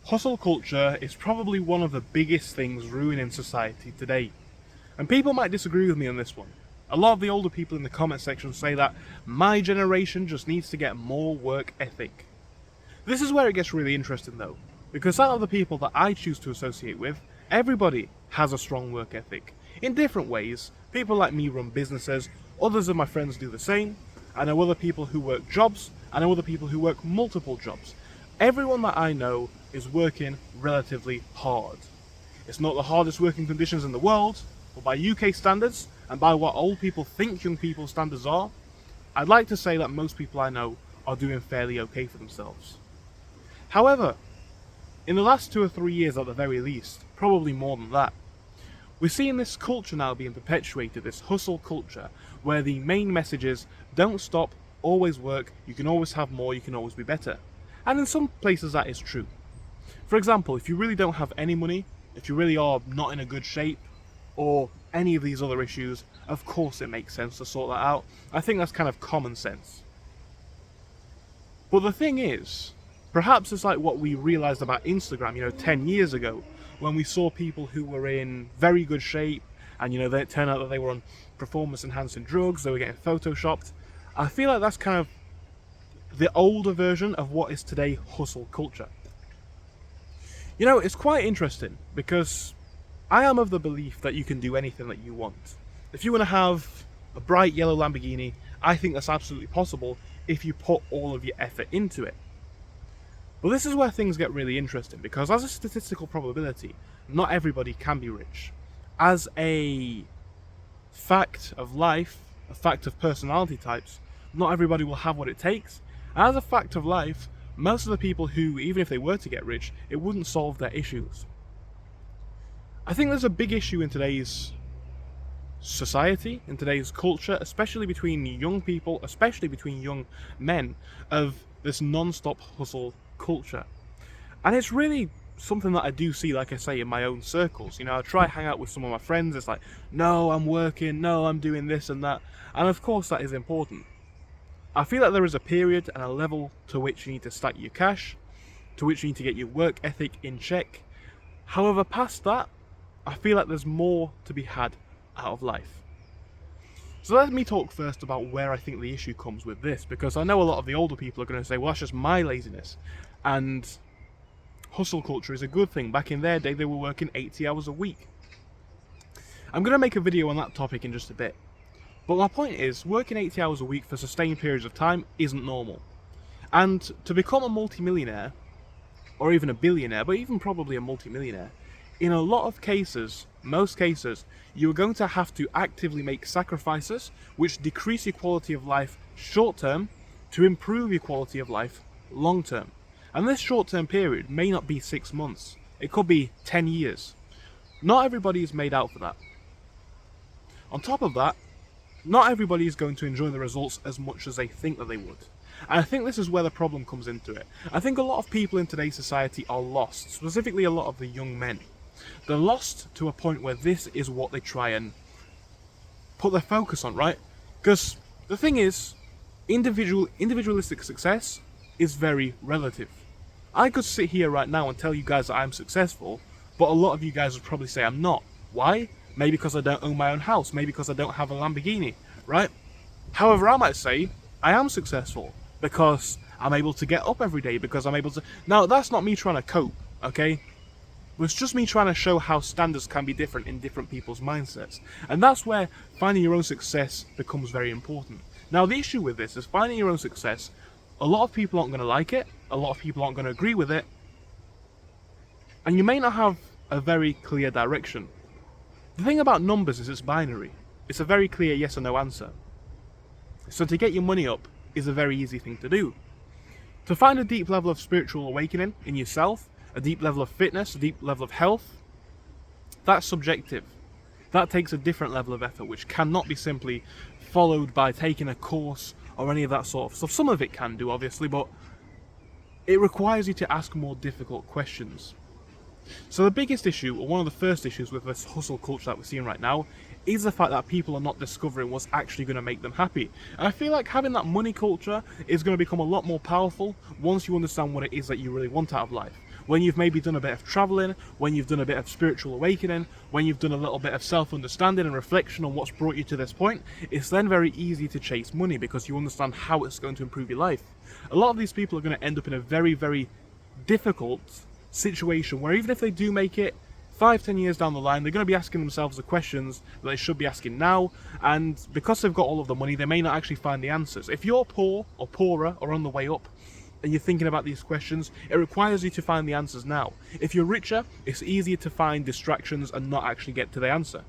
Hustle culture is probably one of the biggest things ruining society today. And people might disagree with me on this one. A lot of the older people in the comment section say that my generation just needs to get more work ethic. This is where it gets really interesting though, because out of the people that I choose to associate with, everybody has a strong work ethic. In different ways, people like me run businesses, others of my friends do the same. I know other people who work jobs, I know other people who work multiple jobs. Everyone that I know is working relatively hard. It's not the hardest working conditions in the world, but by UK standards, and by what old people think young people's standards are, I'd like to say that most people I know are doing fairly okay for themselves. However, in the last 2 or 3 years at the very least, probably more than that, we're seeing this culture now being perpetuated, this hustle culture, where the main message is, don't stop, always work, you can always have more, you can always be better. And in some places that is true. For example, if you really don't have any money, if you really are not in a good shape, or any of these other issues, of course it makes sense to sort that out. I think that's kind of common sense. But the thing is, perhaps it's like what we realized about Instagram, 10 years ago, when we saw people who were in very good shape, and they turned out that they were on performance-enhancing drugs, they were getting photoshopped. I feel like that's kind of the older version of what is today hustle culture. It's quite interesting, because I am of the belief that you can do anything that you want. If you want to have a bright yellow Lamborghini, I think that's absolutely possible if you put all of your effort into it. But this is where things get really interesting, because as a statistical probability, not everybody can be rich. As a fact of life, a fact of personality types, not everybody will have what it takes. As a fact of life, most of the people who, even if they were to get rich, it wouldn't solve their issues. I think there's a big issue in today's society, in today's culture, especially between young people, especially between young men, of this non-stop hustle culture. And it's really something that I do see, like I say, in my own circles. I try to hang out with some of my friends, it's like, no, I'm working, no, I'm doing this and that. And of course that is important. I feel like there is a period and a level to which you need to stack your cash, to which you need to get your work ethic in check. However, past that, I feel like there's more to be had out of life. So let me talk first about where I think the issue comes with this, because I know a lot of the older people are going to say, well, that's just my laziness. And hustle culture is a good thing. Back in their day, they were working 80 hours a week. I'm going to make a video on that topic in just a bit. But my point is, working 80 hours a week for sustained periods of time isn't normal. And to become a multimillionaire, or even a billionaire, but even probably a multimillionaire, in a lot of cases, most cases, you are going to have to actively make sacrifices which decrease your quality of life short term to improve your quality of life long term. And this short term period may not be 6 months, it could be 10 years. Not everybody is made out for that. On top of that, not everybody is going to enjoy the results as much as they think that they would. And I think this is where the problem comes into it. I think a lot of people in today's society are lost, specifically a lot of the young men. They're lost to a point where this is what they try and put their focus on, right? Because the thing is, individualistic success is very relative. I could sit here right now and tell you guys that I'm successful, but a lot of you guys would probably say I'm not. Why? Maybe because I don't own my own house, maybe because I don't have a Lamborghini, right? However, I might say I am successful because I'm able to get up every day, because I'm able to... Now, that's not me trying to cope, okay? It's just me trying to show how standards can be different in different people's mindsets. And that's where finding your own success becomes very important. Now, the issue with this is finding your own success, a lot of people aren't going to like it, a lot of people aren't going to agree with it, and you may not have a very clear direction. The thing about numbers is it's binary. It's a very clear yes or no answer. So to get your money up is a very easy thing to do. To find a deep level of spiritual awakening in yourself, a deep level of fitness, a deep level of health, that's subjective. That takes a different level of effort, which cannot be simply followed by taking a course or any of that sort of stuff. Some of it can do, obviously, but it requires you to ask more difficult questions. So the biggest issue, or one of the first issues with this hustle culture that we're seeing right now, is the fact that people are not discovering what's actually going to make them happy. And I feel like having that money culture is going to become a lot more powerful once you understand what it is that you really want out of life. when you've maybe done a bit of traveling, when you've done a bit of spiritual awakening, when you've done a little bit of self-understanding and reflection on what's brought you to this point, it's then very easy to chase money because you understand how it's going to improve your life. A lot of these people are going to end up in a very, very difficult situation where even if they do make it 5-10 years down the line, they're going to be asking themselves the questions that they should be asking now, and because they've got all of the money, they may not actually find the answers. If you're poor or poorer or on the way up and you're thinking about these questions, it requires you to find the answers now. If you're richer, it's easier to find distractions and not actually get to the answer.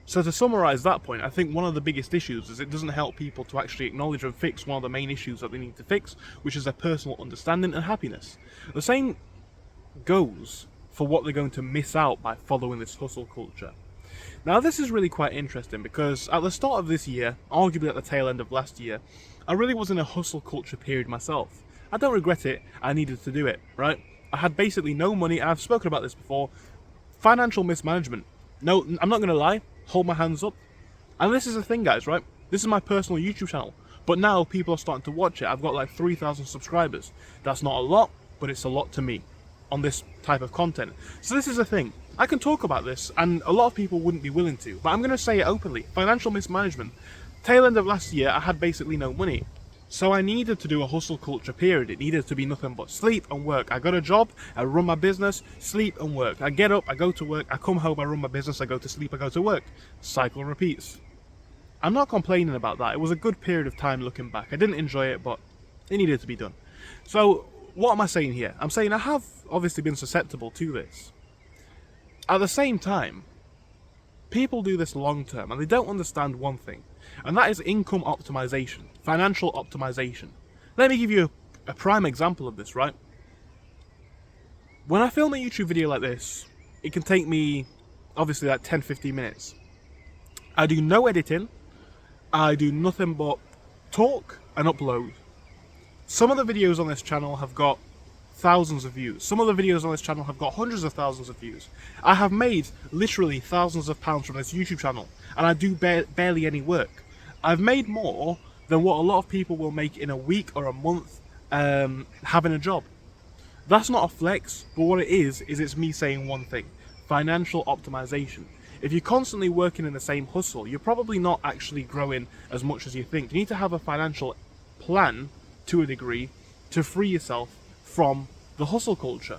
So to summarise that point, I think one of the biggest issues is it doesn't help people to actually acknowledge and fix one of the main issues that they need to fix, which is their personal understanding and happiness. The same goes for what they're going to miss out by following this hustle culture. Now this is really quite interesting because at the start of this year, arguably at the tail end of last year, I really was in a hustle culture period myself. I don't regret it, I needed to do it, right? I had basically no money, and I've spoken about this before. Financial mismanagement. No, I'm not going to lie, hold my hands up. And this is the thing, guys, right? This is my personal YouTube channel, but now people are starting to watch it. I've got like 3,000 subscribers. That's not a lot, but it's a lot to me on this type of content. So this is the thing. I can talk about this, and a lot of people wouldn't be willing to, but I'm going to say it openly. Financial mismanagement. Tail end of last year, I had basically no money. So I needed to do a hustle culture period. It needed to be nothing but sleep and work. I got a job, I run my business, sleep and work. I get up, I go to work, I come home, I run my business, I go to sleep, I go to work. Cycle repeats. I'm not complaining about that. It was a good period of time looking back. I didn't enjoy it, but it needed to be done. So what am I saying here? I'm saying I have obviously been susceptible to this. At the same time, people do this long term and they don't understand one thing, and that is income optimization, financial optimization. Let me give you a prime example of this, right? When I film a YouTube video like this, it can take me obviously like 10-15 minutes. I do no editing, I do nothing but talk and upload. Some of the videos on this channel have got thousands of views. Some of the videos on this channel have got hundreds of thousands of views. I have made literally thousands of pounds from this YouTube channel, and I do barely any work. I've made more than what a lot of people will make in a week or a month having a job. That's not a flex, but what it is it's me saying one thing: financial optimization. If you're constantly working in the same hustle, you're probably not actually growing as much as you think. You need to have a financial plan to a degree to free yourself from the hustle culture.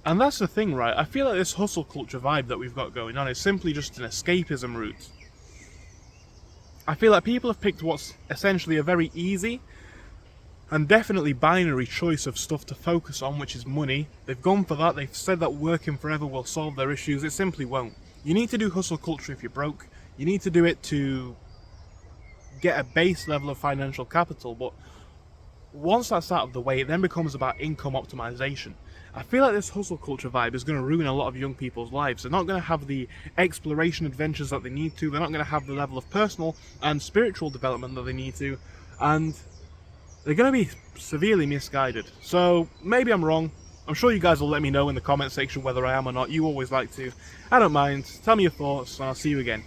And that's the thing, right? I feel like this hustle culture vibe that we've got going on is simply just an escapism route. I feel like people have picked what's essentially a very easy and definitely binary choice of stuff to focus on, which is money. They've gone for that. They've said that working forever will solve their issues. It simply won't. You need to do hustle culture if you're broke. You need to do it to get a base level of financial capital, but once that's out of the way, it then becomes about income optimization. I feel like this hustle culture vibe is going to ruin a lot of young people's lives. They're not going to have the exploration adventures that they need to. They're not going to have the level of personal and spiritual development that they need to. And they're going to be severely misguided. So maybe I'm wrong. I'm sure you guys will let me know in the comment section whether I am or not. You always like to. I don't mind. Tell me your thoughts, and I'll see you again.